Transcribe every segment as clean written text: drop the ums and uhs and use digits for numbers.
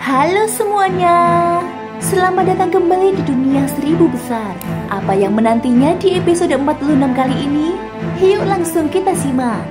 Halo semuanya, selamat datang kembali di dunia 1000 besar. Apa yang menantinya di episode 46 kali ini? Yuk langsung kita simak.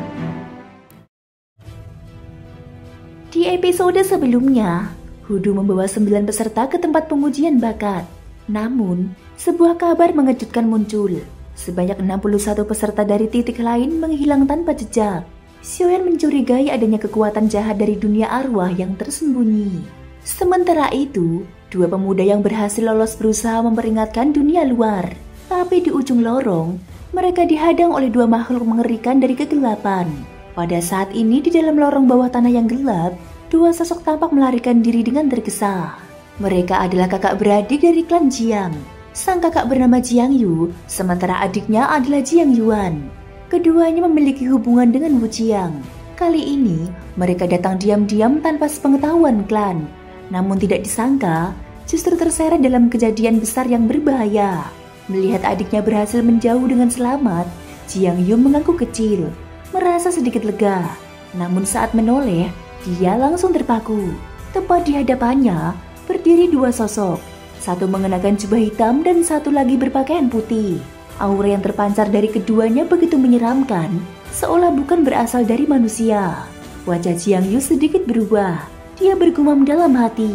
Di episode sebelumnya, Hudu membawa 9 peserta ke tempat pengujian bakat. Namun, sebuah kabar mengejutkan muncul. Sebanyak 61 peserta dari titik lain menghilang tanpa jejak. Xiaoyan mencurigai adanya kekuatan jahat dari dunia arwah yang tersembunyi. Sementara itu, 2 pemuda yang berhasil lolos berusaha memperingatkan dunia luar. Tapi di ujung lorong, mereka dihadang oleh 2 makhluk mengerikan dari kegelapan. Pada saat ini di dalam lorong bawah tanah yang gelap, 2 sosok tampak melarikan diri dengan tergesa. Mereka adalah kakak beradik dari klan Jiang. Sang kakak bernama Jiang Yu, sementara adiknya adalah Jiang Yuan. Keduanya memiliki hubungan dengan Wu Jiang. Kali ini, mereka datang diam-diam tanpa sepengetahuan klan. Namun tidak disangka, justru terseret dalam kejadian besar yang berbahaya. Melihat adiknya berhasil menjauh dengan selamat, Jiang Yu mengangguk kecil, merasa sedikit lega. Namun saat menoleh, dia langsung terpaku. Tepat di hadapannya, berdiri 2 sosok. Satu mengenakan jubah hitam dan satu lagi berpakaian putih. Aura yang terpancar dari keduanya begitu menyeramkan, seolah bukan berasal dari manusia. Wajah Jiang Yu sedikit berubah. Dia bergumam dalam hati,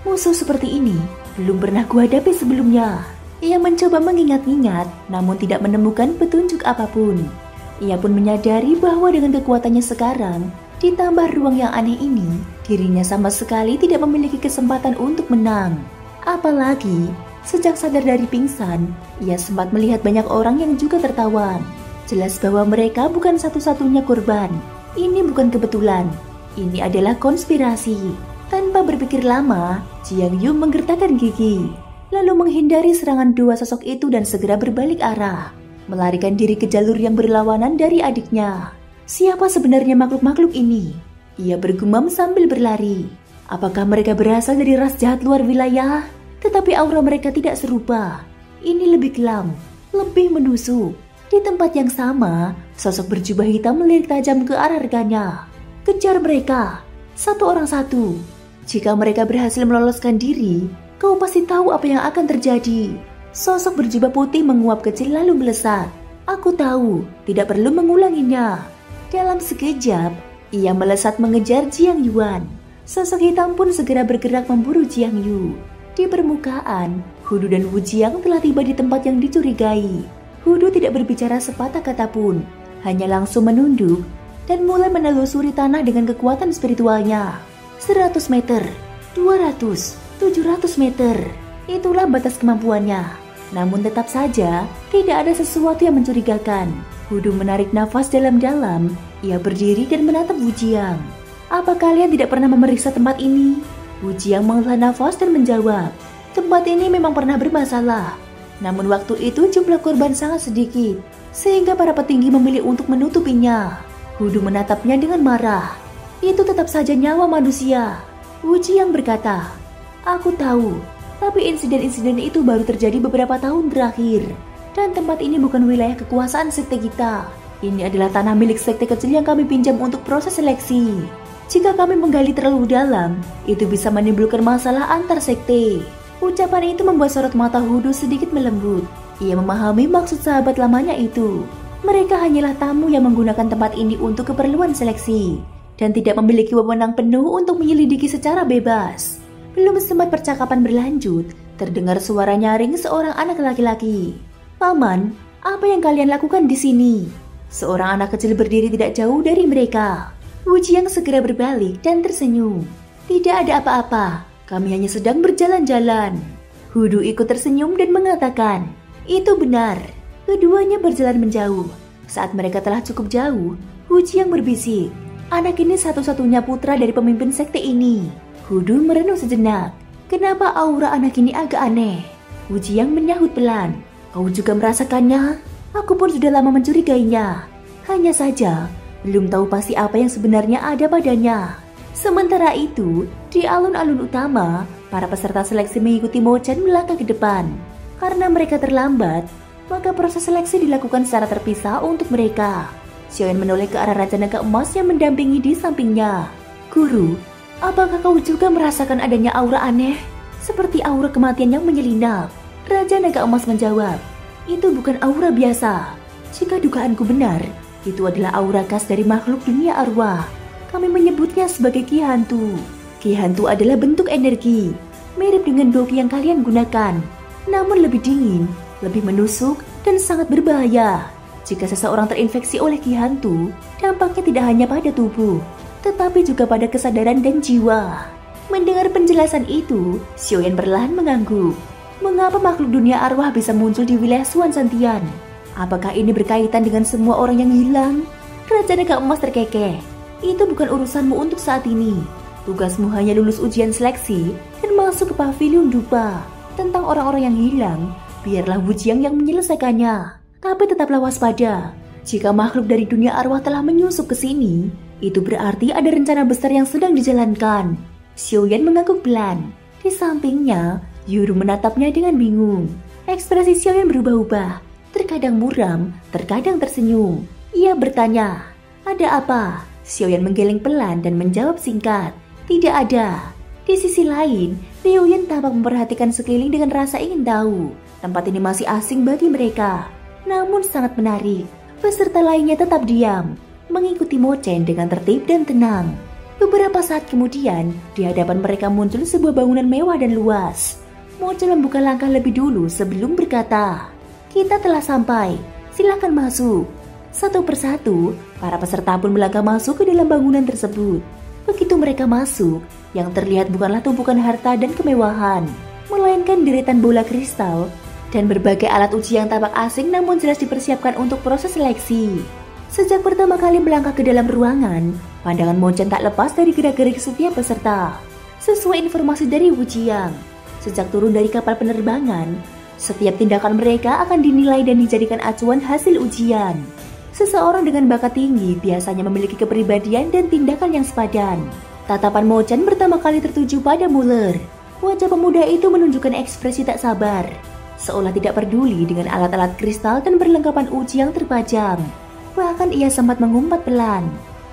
musuh seperti ini belum pernah kuhadapi sebelumnya. Ia mencoba mengingat-ingat, namun tidak menemukan petunjuk apapun. Ia pun menyadari bahwa dengan kekuatannya sekarang, ditambah ruang yang aneh ini, dirinya sama sekali tidak memiliki kesempatan untuk menang. Apalagi, sejak sadar dari pingsan, ia sempat melihat banyak orang yang juga tertawan. Jelas bahwa mereka bukan satu-satunya korban. Ini bukan kebetulan. Ini adalah konspirasi. Tanpa berpikir lama, Jiang Yu menggertakkan gigi, lalu menghindari serangan 2 sosok itu dan segera berbalik arah, melarikan diri ke jalur yang berlawanan dari adiknya. Siapa sebenarnya makhluk-makhluk ini? Ia bergumam sambil berlari. Apakah mereka berasal dari ras jahat luar wilayah? Tetapi aura mereka tidak serupa. Ini lebih kelam, lebih menusuk. Di tempat yang sama, sosok berjubah hitam melirik tajam ke arah rekannya. Kejar mereka, satu orang satu. Jika mereka berhasil meloloskan diri, kau pasti tahu apa yang akan terjadi. Sosok berjubah putih menguap kecil lalu melesat. Aku tahu, tidak perlu mengulanginya. Dalam sekejap, ia melesat mengejar Jiang Yuan. Sosok hitam pun segera bergerak memburu Jiang Yu. Di permukaan, Hudu dan Wu Jiang telah tiba di tempat yang dicurigai. Hudu tidak berbicara sepatah kata pun, hanya langsung menunduk dan mulai menelusuri tanah dengan kekuatan spiritualnya. 100 meter, 200, 700 meter. Itulah batas kemampuannya. Namun tetap saja, tidak ada sesuatu yang mencurigakan. Hudu menarik nafas dalam-dalam. Ia berdiri dan menatap Wu Jiang. Apa kalian tidak pernah memeriksa tempat ini? Wu Jiang menghela nafas dan menjawab, tempat ini memang pernah bermasalah. Namun waktu itu jumlah korban sangat sedikit, sehingga para petinggi memilih untuk menutupinya. Hudu menatapnya dengan marah. Itu tetap saja nyawa manusia. Wu Jiang berkata, aku tahu, tapi insiden-insiden itu baru terjadi beberapa tahun terakhir. Dan tempat ini bukan wilayah kekuasaan sekte kita. Ini adalah tanah milik sekte kecil yang kami pinjam untuk proses seleksi. Jika kami menggali terlalu dalam, itu bisa menimbulkan masalah antar sekte. Ucapan itu membuat sorot mata Hudu sedikit melembut. Ia memahami maksud sahabat lamanya itu. Mereka hanyalah tamu yang menggunakan tempat ini untuk keperluan seleksi dan tidak memiliki wewenang penuh untuk menyelidiki secara bebas. Belum sempat percakapan berlanjut, terdengar suara nyaring seorang anak laki-laki. Paman, apa yang kalian lakukan di sini? Seorang anak kecil berdiri tidak jauh dari mereka. Wu Jiang segera berbalik dan tersenyum. Tidak ada apa-apa, kami hanya sedang berjalan-jalan. Hudu ikut tersenyum dan mengatakan, itu benar. Keduanya berjalan menjauh. Saat mereka telah cukup jauh, Wu Jiang berbisik, anak ini satu-satunya putra dari pemimpin sekte ini. Hudu merenung sejenak. Kenapa aura anak ini agak aneh? Wu Jiang menyahut pelan. Kau juga merasakannya? Aku pun sudah lama mencurigainya. Hanya saja, belum tahu pasti apa yang sebenarnya ada padanya. Sementara itu, di alun-alun utama, para peserta seleksi mengikuti Mo Chen melangkah ke depan. Karena mereka terlambat, maka proses seleksi dilakukan secara terpisah untuk mereka. Xiaoyan menoleh ke arah Raja Naga Emas yang mendampingi di sampingnya. Guru, Apakah kau juga merasakan adanya aura aneh? Seperti aura kematian yang menyelinap. Raja Naga Emas menjawab, itu bukan aura biasa. Jika dugaanku benar, itu adalah aura khas dari makhluk dunia arwah. Kami menyebutnya sebagai Ki Hantu. Ki Hantu adalah bentuk energi, mirip dengan doki yang kalian gunakan, namun lebih dingin, lebih menusuk, dan sangat berbahaya. Jika seseorang terinfeksi oleh Ki Hantu, dampaknya tidak hanya pada tubuh, tetapi juga pada kesadaran dan jiwa. Mendengar penjelasan itu, Xiaoyan perlahan mengangguk. Mengapa makhluk dunia arwah bisa muncul di wilayah Suan Santian? Apakah ini berkaitan dengan semua orang yang hilang? Raja Naga Emas terkekeh. Itu bukan urusanmu untuk saat ini. Tugasmu hanya lulus ujian seleksi dan masuk ke pavilion dupa. Tentang orang-orang yang hilang, biarlah Wu Jiang yang menyelesaikannya. Tapi tetaplah waspada. Jika makhluk dari dunia arwah telah menyusup ke sini, itu berarti ada rencana besar yang sedang dijalankan. Xiaoyan mengangguk pelan. Di sampingnya, Yuru menatapnya dengan bingung. Ekspresi Xiaoyan berubah-ubah. Terkadang muram, terkadang tersenyum. Ia bertanya, ada apa? Xiaoyan menggeleng pelan dan menjawab singkat, tidak ada. Di sisi lain, Liu Yan tampak memperhatikan sekeliling dengan rasa ingin tahu. Tempat ini masih asing bagi mereka, namun sangat menarik. Peserta lainnya tetap diam, mengikuti Mo Chen dengan tertib dan tenang. Beberapa saat kemudian, di hadapan mereka muncul sebuah bangunan mewah dan luas. Mo Chen membuka langkah lebih dulu sebelum berkata, kita telah sampai, silakan masuk. Satu persatu, para peserta pun melangkah masuk ke dalam bangunan tersebut. Begitu mereka masuk, yang terlihat bukanlah tumpukan harta dan kemewahan, melainkan deretan bola kristal dan berbagai alat uji yang tampak asing namun jelas dipersiapkan untuk proses seleksi. Sejak pertama kali melangkah ke dalam ruangan, pandangan Mo Chen tak lepas dari gerak-gerik setiap peserta. Sesuai informasi dari Wu Jiang, sejak turun dari kapal penerbangan, setiap tindakan mereka akan dinilai dan dijadikan acuan hasil ujian. Seseorang dengan bakat tinggi biasanya memiliki kepribadian dan tindakan yang sepadan. Tatapan Mo Chen pertama kali tertuju pada Muller. Wajah pemuda itu menunjukkan ekspresi tak sabar, seolah tidak peduli dengan alat-alat kristal dan perlengkapan uji yang terpajang. Bahkan ia sempat mengumpat pelan.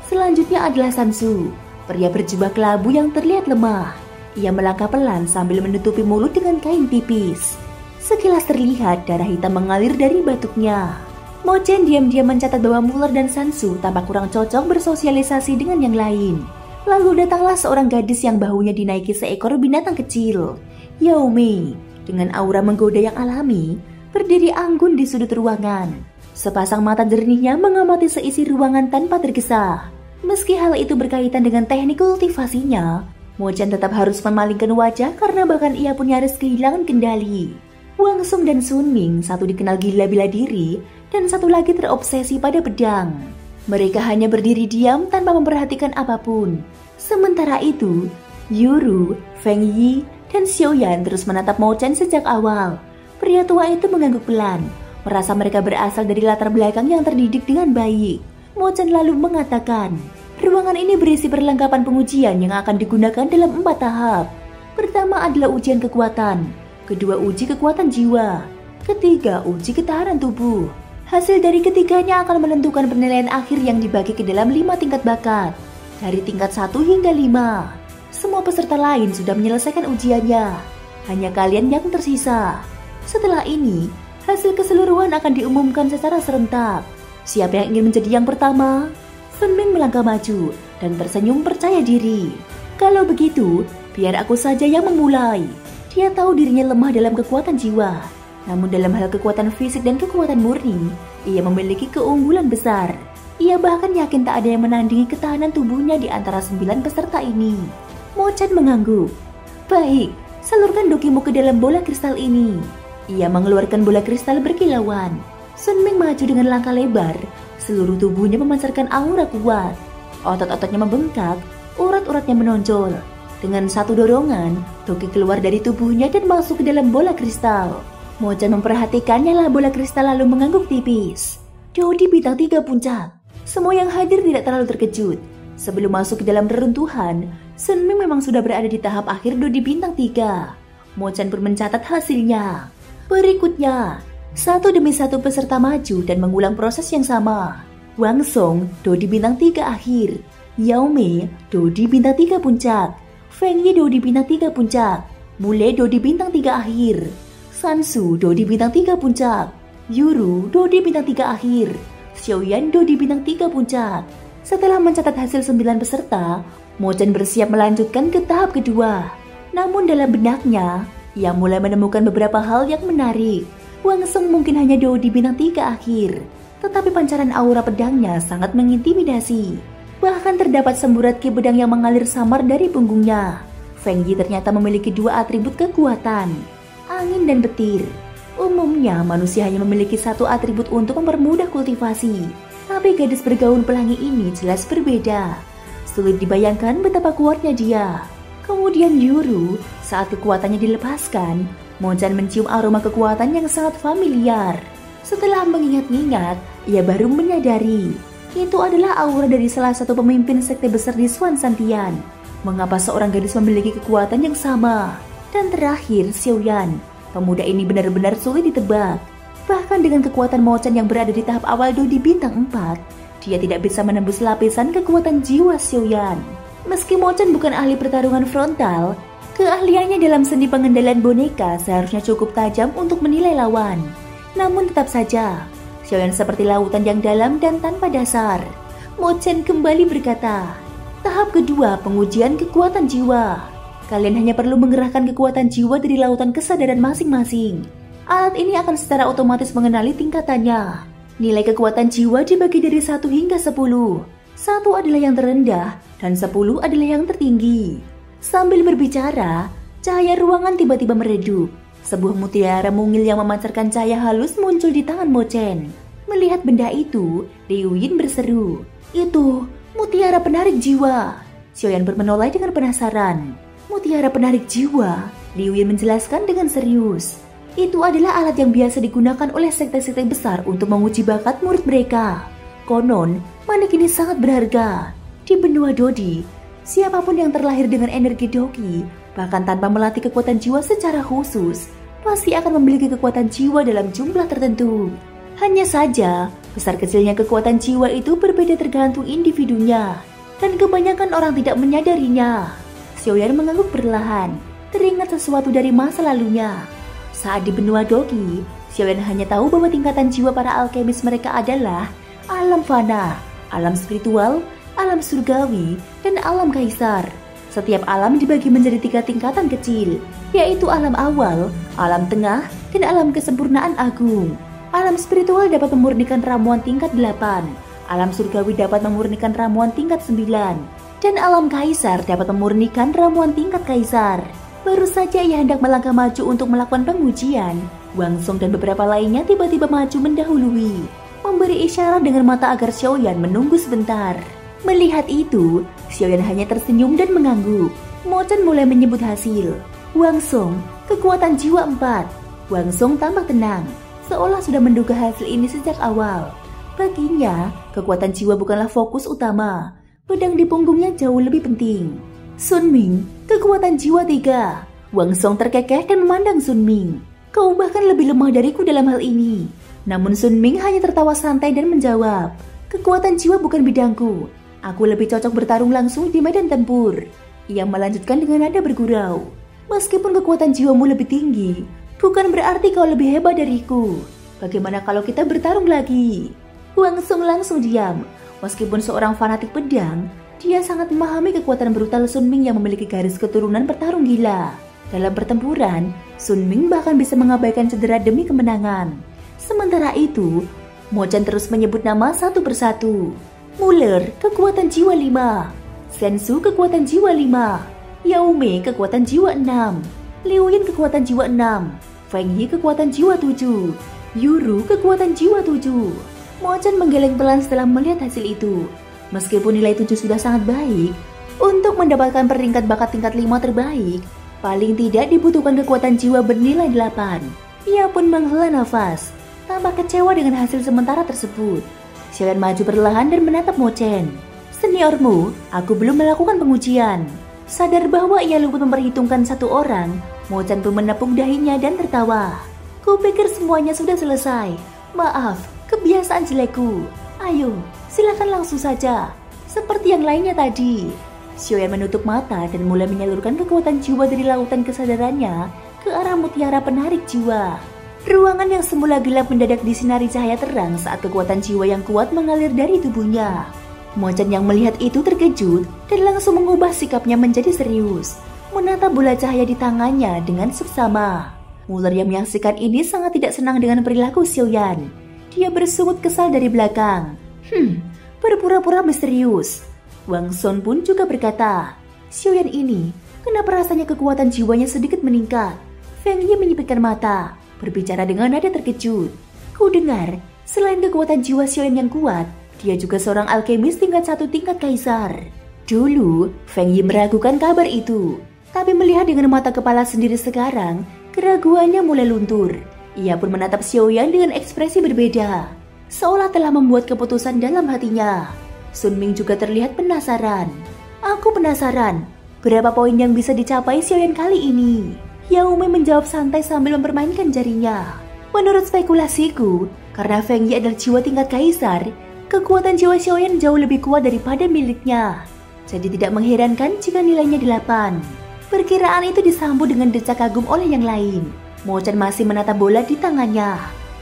Selanjutnya adalah Sansu, pria berjubah kelabu yang terlihat lemah. Ia melangkah pelan sambil menutupi mulut dengan kain tipis. Sekilas terlihat darah hitam mengalir dari batuknya. Mo Chen diam-diam mencatat bahwa Muller dan Sansu tampak kurang cocok bersosialisasi dengan yang lain. Lalu datanglah seorang gadis yang bahunya dinaiki seekor binatang kecil. Yao Mei, dengan aura menggoda yang alami, berdiri anggun di sudut ruangan. Sepasang mata jernihnya mengamati seisi ruangan tanpa tergesa. Meski hal itu berkaitan dengan teknik kultivasinya, Mo Chen tetap harus memalingkan wajah karena bahkan ia pun nyaris kehilangan kendali. Wang Song dan Sun Ming, satu dikenal gila bela diri dan satu lagi terobsesi pada pedang. Mereka hanya berdiri diam tanpa memperhatikan apapun. Sementara itu, Yuru, Feng Yi, dan Xiaoyan terus menatap Mo Chen sejak awal. Pria tua itu mengangguk pelan, merasa mereka berasal dari latar belakang yang terdidik dengan baik. Mo Chen lalu mengatakan, ruangan ini berisi perlengkapan pengujian yang akan digunakan dalam 4 tahap. Pertama adalah ujian kekuatan, kedua uji kekuatan jiwa, ketiga uji ketahanan tubuh. Hasil dari ketiganya akan menentukan penilaian akhir yang dibagi ke dalam 5 tingkat bakat, dari tingkat 1 hingga 5. Semua peserta lain sudah menyelesaikan ujiannya, hanya kalian yang tersisa. Setelah ini, hasil keseluruhan akan diumumkan secara serentak. Siapa yang ingin menjadi yang pertama? Sun Ming melangkah maju dan tersenyum percaya diri. Kalau begitu, biar aku saja yang memulai. Dia tahu dirinya lemah dalam kekuatan jiwa, namun dalam hal kekuatan fisik dan kekuatan murni, ia memiliki keunggulan besar. Ia bahkan yakin tak ada yang menandingi ketahanan tubuhnya di antara 9 peserta ini. Mo Chen mengangguk. Baik, salurkan dokimu ke dalam bola kristal ini. Ia mengeluarkan bola kristal berkilauan. Sun Ming maju dengan langkah lebar, seluruh tubuhnya memancarkan aura kuat. Otot-ototnya membengkak, urat-uratnya menonjol. Dengan satu dorongan, doki keluar dari tubuhnya dan masuk ke dalam bola kristal. Mo Chen memperhatikannya lah bola kristal lalu mengangguk tipis. Dodi bintang 3 puncak. Semua yang hadir tidak terlalu terkejut. Sebelum masuk ke dalam reruntuhan, Sun Ming memang sudah berada di tahap akhir Dodi bintang 3. Mo Chen pun mencatat hasilnya. Berikutnya, satu demi satu peserta maju dan mengulang proses yang sama. Wang Song, Dodi bintang 3 akhir. Yao Mei, Dodi bintang 3 puncak. Feng Yi, Dodi bintang 3 puncak. Mule, Dodi bintang 3 akhir. Sansu, Dodi bintang 3 puncak. Yuru, Dodi bintang 3 akhir. Xiaoyan, Dodi bintang 3 puncak. Setelah mencatat hasil 9 peserta, Mo Chen bersiap melanjutkan ke tahap kedua. Namun dalam benaknya, ia mulai menemukan beberapa hal yang menarik. Wang Song mungkin hanya Dodi bintang 3 akhir, tetapi pancaran aura pedangnya sangat mengintimidasi. Bahkan terdapat semburat ki pedang yang mengalir samar dari punggungnya. Feng Yi ternyata memiliki 2 atribut kekuatan, angin dan petir. Umumnya manusia hanya memiliki 1 atribut untuk mempermudah kultivasi, tapi gadis bergaun pelangi ini jelas berbeda. Sulit dibayangkan betapa kuatnya dia. Kemudian Yuru, saat kekuatannya dilepaskan, Mo Chen mencium aroma kekuatan yang sangat familiar. Setelah mengingat-ingat, ia baru menyadari itu adalah aura dari salah satu pemimpin sekte besar di Xuan Santian. Mengapa seorang gadis memiliki kekuatan yang sama? Dan terakhir, Xiaoyan. Pemuda ini benar-benar sulit ditebak. Bahkan dengan kekuatan Mo Chen yang berada di tahap awal Dodi bintang 4, dia tidak bisa menembus lapisan kekuatan jiwa Xiaoyan. Meski Mo Chen bukan ahli pertarungan frontal, keahliannya dalam seni pengendalian boneka seharusnya cukup tajam untuk menilai lawan. Namun tetap saja, Xiaoyan seperti lautan yang dalam dan tanpa dasar. Mo Chen kembali berkata, tahap kedua pengujian kekuatan jiwa. Kalian hanya perlu mengerahkan kekuatan jiwa dari lautan kesadaran masing-masing. Alat ini akan secara otomatis mengenali tingkatannya. Nilai kekuatan jiwa dibagi dari 1 hingga 10. 1 adalah yang terendah dan 10 adalah yang tertinggi. Sambil berbicara, cahaya ruangan tiba-tiba meredup. Sebuah mutiara mungil yang memancarkan cahaya halus muncul di tangan Mo Chen. Melihat benda itu, Liu Yin berseru, "Itu mutiara penarik jiwa." Xiaoyan bermenoleh dengan penasaran. Mutiara penarik jiwa, Liu Yin menjelaskan dengan serius. Itu adalah alat yang biasa digunakan oleh sekte-sekte besar untuk menguji bakat murid mereka. Konon, manik ini sangat berharga. Di benua Dodi, siapapun yang terlahir dengan energi Doki, bahkan tanpa melatih kekuatan jiwa secara khusus, pasti akan memiliki kekuatan jiwa dalam jumlah tertentu. Hanya saja, besar kecilnya kekuatan jiwa itu berbeda tergantung individunya, dan kebanyakan orang tidak menyadarinya. Xiaoyan mengangguk perlahan, teringat sesuatu dari masa lalunya. Saat di benua Doki, Xiaoyan hanya tahu bahwa tingkatan jiwa para alkemis mereka adalah alam fana, alam spiritual, alam surgawi, dan alam kaisar. Setiap alam dibagi menjadi 3 tingkatan kecil, yaitu alam awal, alam tengah, dan alam kesempurnaan agung. Alam spiritual dapat memurnikan ramuan tingkat 8, alam surgawi dapat memurnikan ramuan tingkat 9, dan alam kaisar dapat memurnikan ramuan tingkat kaisar. Baru saja ia hendak melangkah maju untuk melakukan pengujian, Wang Song dan beberapa lainnya tiba-tiba maju mendahului, memberi isyarat dengan mata agar Xiaoyan menunggu sebentar. Melihat itu, Xiaoyan hanya tersenyum dan mengangguk. Mo Chen mulai menyebut hasil. Wang Song, kekuatan jiwa 4. Wang Song tampak tenang, seolah sudah menduga hasil ini sejak awal. Baginya, kekuatan jiwa bukanlah fokus utama. Pedang di punggungnya jauh lebih penting. Sun Ming, kekuatan jiwa 3. Wang Song terkekeh dan memandang Sun Ming. Kau bahkan lebih lemah dariku dalam hal ini. Namun Sun Ming hanya tertawa santai dan menjawab, kekuatan jiwa bukan bidangku. Aku lebih cocok bertarung langsung di medan tempur. Ia melanjutkan dengan nada bergurau. Meskipun kekuatan jiwamu lebih tinggi, bukan berarti kau lebih hebat dariku. Bagaimana kalau kita bertarung lagi? Wang Song langsung diam. Meskipun seorang fanatik pedang, dia sangat memahami kekuatan brutal Sun Ming yang memiliki garis keturunan bertarung gila. Dalam pertempuran, Sun Ming bahkan bisa mengabaikan cedera demi kemenangan. Sementara itu, Mo Chen terus menyebut nama satu persatu. Muller, kekuatan jiwa 5. Sensu, kekuatan jiwa 5. Yao Mei, kekuatan jiwa 6. Liu Yin, kekuatan jiwa 6. Feng Yi, kekuatan jiwa 7. Yuru, kekuatan jiwa 7. Mo Chen menggeleng pelan setelah melihat hasil itu. Meskipun nilai 7 sudah sangat baik, untuk mendapatkan peringkat bakat tingkat 5 terbaik, paling tidak dibutuhkan kekuatan jiwa bernilai 8. Ia pun menghela nafas, tampak kecewa dengan hasil sementara tersebut. Xiaoyan maju perlahan dan menatap Mo Chen. Seniormu, aku belum melakukan pengujian. Sadar bahwa ia lupa memperhitungkan satu orang, Mo Chen pun menepuk dahinya dan tertawa. Kupikir semuanya sudah selesai. Maaf, kebiasaan jelekku. Ayo, silakan langsung saja. seperti yang lainnya tadi. Xiaoyan menutup mata dan mulai menyalurkan kekuatan jiwa dari lautan kesadarannya ke arah mutiara penarik jiwa. Ruangan yang semula gelap mendadak disinari cahaya terang saat kekuatan jiwa yang kuat mengalir dari tubuhnya. Mo-chan yang melihat itu terkejut dan langsung mengubah sikapnya menjadi serius, menatap bola cahaya di tangannya dengan seksama. Muller yang menyaksikan ini sangat tidak senang dengan perilaku Xiaoyan. Dia bersungut kesal dari belakang. Berpura-pura misterius. Wang Son pun juga berkata, Xiaoyan ini, kenapa rasanya kekuatan jiwanya sedikit meningkat? Feng Yi menyipitkan mata, berbicara dengan nada terkejut. Ku dengar, selain kekuatan jiwa Xiaoyan yang kuat, dia juga seorang alkemis tingkat 1 tingkat kaisar. Dulu, Feng Yi meragukan kabar itu, tapi melihat dengan mata kepala sendiri sekarang, keraguannya mulai luntur. Ia pun menatap Xiaoyan dengan ekspresi berbeda, seolah telah membuat keputusan dalam hatinya. Sun Ming juga terlihat penasaran. Aku penasaran, berapa poin yang bisa dicapai Xiaoyan kali ini? Yao Mei menjawab santai sambil mempermainkan jarinya. Menurut spekulasiku, karena Feng Yi adalah jiwa tingkat kaisar, kekuatan jiwa Xiaoyan jauh lebih kuat daripada miliknya. Jadi tidak mengherankan jika nilainya 8. Perkiraan itu disambut dengan decak kagum oleh yang lain. Mo-chan masih menatap bola di tangannya.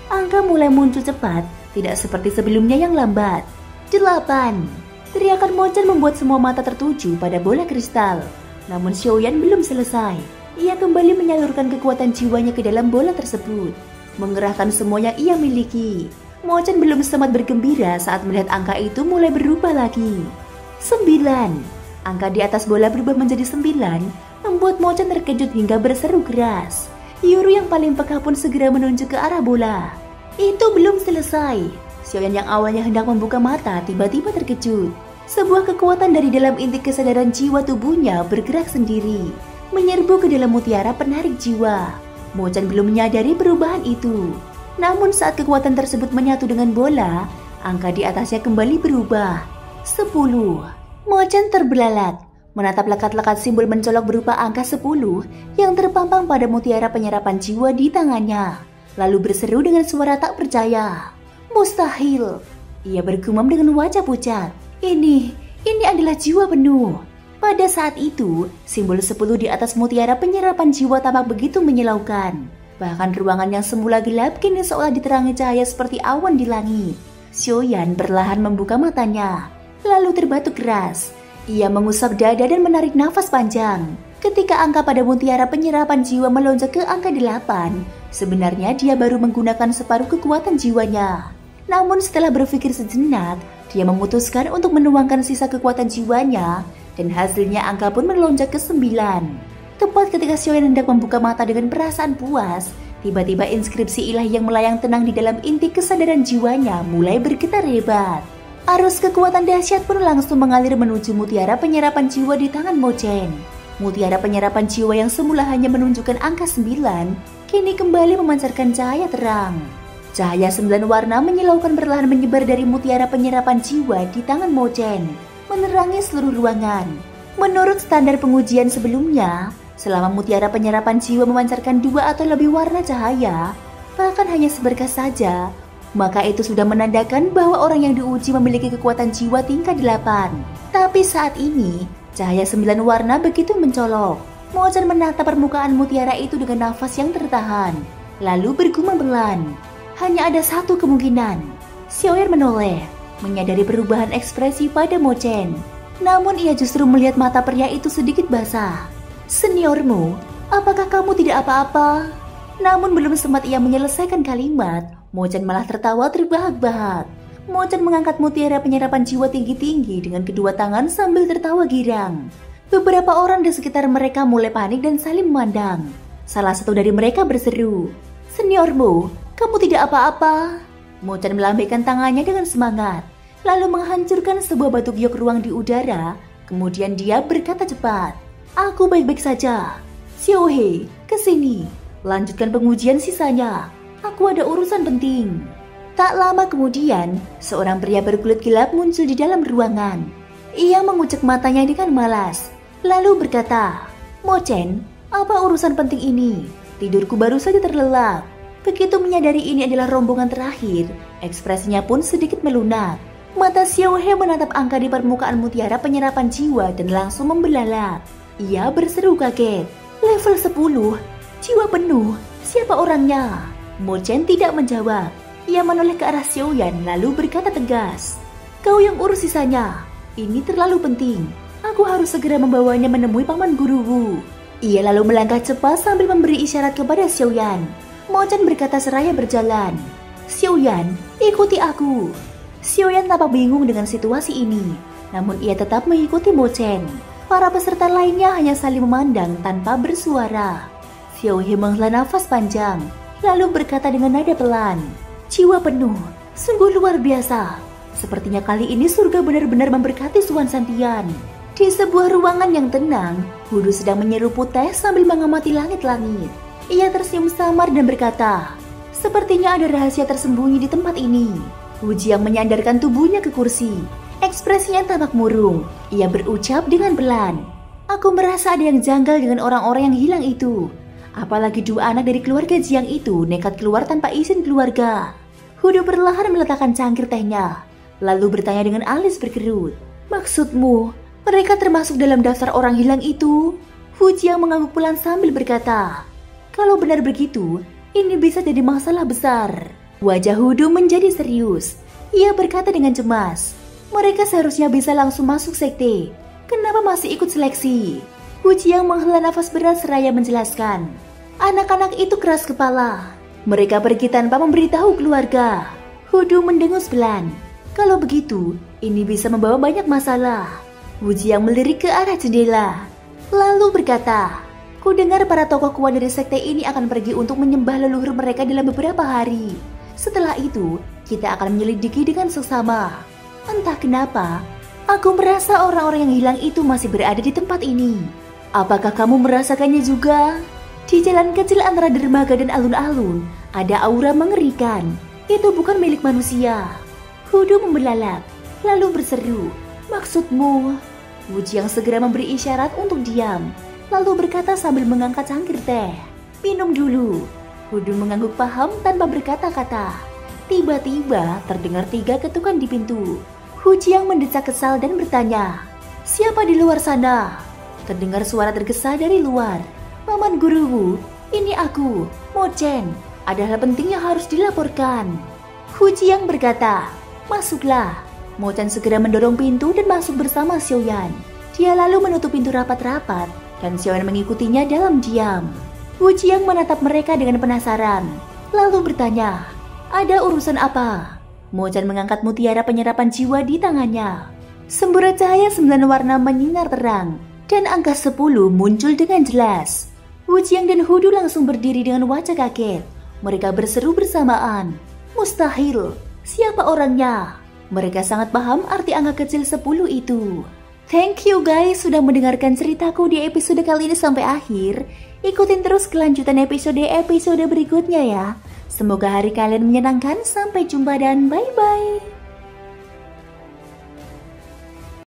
Angka mulai muncul cepat, tidak seperti sebelumnya yang lambat. 8. Teriakan Mo-chan membuat semua mata tertuju pada bola kristal. Namun Xiaoyan belum selesai. Ia kembali menyalurkan kekuatan jiwanya ke dalam bola tersebut, mengerahkan semua yang ia miliki. Mo-chan belum sempat bergembira saat melihat angka itu mulai berubah lagi. 9. Angka di atas bola berubah menjadi 9, membuat Mo-chan terkejut hingga berseru keras. Yuru yang paling peka pun segera menunjuk ke arah bola. Itu belum selesai. Xiaoyan yang awalnya hendak membuka mata tiba-tiba terkejut. Sebuah kekuatan dari dalam inti kesadaran jiwa tubuhnya bergerak sendiri, menyerbu ke dalam mutiara penarik jiwa. Mo-chan belum menyadari perubahan itu. Namun saat kekuatan tersebut menyatu dengan bola, angka di atasnya kembali berubah. 10. Mo-chan terbelalak, menatap lekat-lekat simbol mencolok berupa angka 10 yang terpampang pada mutiara penyerapan jiwa di tangannya. Lalu berseru dengan suara tak percaya. Mustahil. Ia bergumam dengan wajah pucat. Ini adalah jiwa penuh. Pada saat itu, simbol 10 di atas mutiara penyerapan jiwa tampak begitu menyilaukan. Bahkan ruangan yang semula gelap kini seolah diterangi cahaya seperti awan di langit. Xiaoyan perlahan membuka matanya, lalu terbatuk keras. Ia mengusap dada dan menarik nafas panjang. Ketika angka pada mutiara penyerapan jiwa melonjak ke angka 8, sebenarnya dia baru menggunakan separuh kekuatan jiwanya. Namun setelah berpikir sejenak, dia memutuskan untuk menuangkan sisa kekuatan jiwanya, dan hasilnya angka pun melonjak ke 9. Tepat ketika Xiaoyan hendak membuka mata dengan perasaan puas, tiba-tiba inskripsi ilahi yang melayang tenang di dalam inti kesadaran jiwanya mulai bergetar hebat. Arus kekuatan dahsyat pun langsung mengalir menuju mutiara penyerapan jiwa di tangan Mo-chan. Mutiara penyerapan jiwa yang semula hanya menunjukkan angka 9, kini kembali memancarkan cahaya terang. Cahaya 9 warna menyilaukan perlahan menyebar dari mutiara penyerapan jiwa di tangan Mo-chan, menerangi seluruh ruangan. Menurut standar pengujian sebelumnya, selama mutiara penyerapan jiwa memancarkan 2 atau lebih warna cahaya, bahkan hanya seberkas saja, maka itu sudah menandakan bahwa orang yang diuji memiliki kekuatan jiwa tingkat 8. Tapi saat ini, cahaya 9 warna begitu mencolok. Mo-chan menatap permukaan mutiara itu dengan nafas yang tertahan, lalu bergumam pelan. Hanya ada satu kemungkinan. Xiaoyan menoleh, menyadari perubahan ekspresi pada Mo-chan. Namun ia justru melihat mata pria itu sedikit basah. Seniormu, apakah kamu tidak apa-apa? Namun belum sempat ia menyelesaikan kalimat, Mo-chan malah tertawa terbahak-bahak. Mo-chan mengangkat mutiara penyerapan jiwa tinggi-tinggi dengan kedua tangan sambil tertawa girang. Beberapa orang di sekitar mereka mulai panik dan saling memandang. Salah satu dari mereka berseru, "Seniormu, kamu tidak apa-apa?" Mo-chan melambaikan tangannya dengan semangat, lalu menghancurkan sebuah batu giok ruang di udara. Kemudian dia berkata cepat, "Aku baik-baik saja. Xiaohe, kesini. Lanjutkan pengujian sisanya. Aku ada urusan penting." Tak lama kemudian, seorang pria berkulit gelap muncul di dalam ruangan. Ia mengucek matanya dengan malas, lalu berkata, "Mo-chan, apa urusan penting ini? Tidurku baru saja terlelap." Begitu menyadari ini adalah rombongan terakhir, ekspresinya pun sedikit melunak. Mata Xiao He menatap angka di permukaan mutiara penyerapan jiwa dan langsung membelalak. Ia berseru kaget. Level 10, jiwa penuh, siapa orangnya? Mo Chen tidak menjawab. Ia menoleh ke arah Xiaoyan lalu berkata tegas. Kau yang urus sisanya, ini terlalu penting. Aku harus segera membawanya menemui paman guru Wu. Ia lalu melangkah cepat sambil memberi isyarat kepada Xiaoyan. Mo Chen berkata seraya berjalan. Xiaoyan, ikuti aku. Xiaoyan tampak bingung dengan situasi ini, namun ia tetap mengikuti Mo Chen. Para peserta lainnya hanya saling memandang tanpa bersuara. Xiao He menghela nafas panjang, lalu berkata dengan nada pelan, jiwa penuh, sungguh luar biasa. Sepertinya kali ini surga benar-benar memberkati Suan Santian. Di sebuah ruangan yang tenang, Hudu sedang menyeruput teh sambil mengamati langit-langit. Ia tersenyum samar dan berkata, sepertinya ada rahasia tersembunyi di tempat ini. Wu Jiang menyandarkan tubuhnya ke kursi. Ekspresinya tampak murung. Ia berucap dengan pelan. Aku merasa ada yang janggal dengan orang-orang yang hilang itu. Apalagi dua anak dari keluarga Jiang itu nekat keluar tanpa izin keluarga. Hudu perlahan meletakkan cangkir tehnya, lalu bertanya dengan alis berkerut. Maksudmu, mereka termasuk dalam daftar orang hilang itu? Wu Jiang mengangguk pelan sambil berkata, kalau benar begitu, ini bisa jadi masalah besar. Wajah Hudu menjadi serius. Ia berkata dengan cemas, mereka seharusnya bisa langsung masuk sekte. Kenapa masih ikut seleksi? Wu Jiang menghela nafas berat seraya menjelaskan. Anak-anak itu keras kepala. Mereka pergi tanpa memberitahu keluarga. Hudu mendengus pelan. Kalau begitu, ini bisa membawa banyak masalah. Wu Jiang melirik ke arah jendela, lalu berkata, ku dengar para tokoh kuat dari sekte ini akan pergi untuk menyembah leluhur mereka dalam beberapa hari. Setelah itu, kita akan menyelidiki dengan seksama. Entah kenapa, aku merasa orang-orang yang hilang itu masih berada di tempat ini. Apakah kamu merasakannya juga? Di jalan kecil antara dermaga dan alun-alun, ada aura mengerikan. Itu bukan milik manusia. Hudu membelalak, lalu berseru, maksudmu? Wu Jiang segera memberi isyarat untuk diam, lalu berkata sambil mengangkat cangkir teh. Minum dulu. Hudu mengangguk paham tanpa berkata-kata. Tiba-tiba terdengar 3 ketukan di pintu. Wu Jiang mendesak kesal dan bertanya, siapa di luar sana? Terdengar suara tergesa dari luar. Paman Guru Wu, ini aku, Mo Chen. Ada hal penting yang harus dilaporkan. Wu Jiang berkata, masuklah. Mo Chen segera mendorong pintu dan masuk bersama Xiaoyan. Dia lalu menutup pintu rapat-rapat dan Xiaoyan mengikutinya dalam diam. Wu Jiang menatap mereka dengan penasaran, lalu bertanya, ada urusan apa? Mo Chen mengangkat mutiara penyerapan jiwa di tangannya. Semburat cahaya 9 warna menyinar terang, dan angka 10 muncul dengan jelas. Wu Jiang dan Hudu langsung berdiri dengan wajah kaget. Mereka berseru bersamaan, mustahil, siapa orangnya? Mereka sangat paham arti angka kecil 10 itu. Thank you guys sudah mendengarkan ceritaku di episode kali ini sampai akhir. Ikutin terus kelanjutan episode berikutnya ya. Semoga hari kalian menyenangkan. Sampai jumpa dan bye-bye.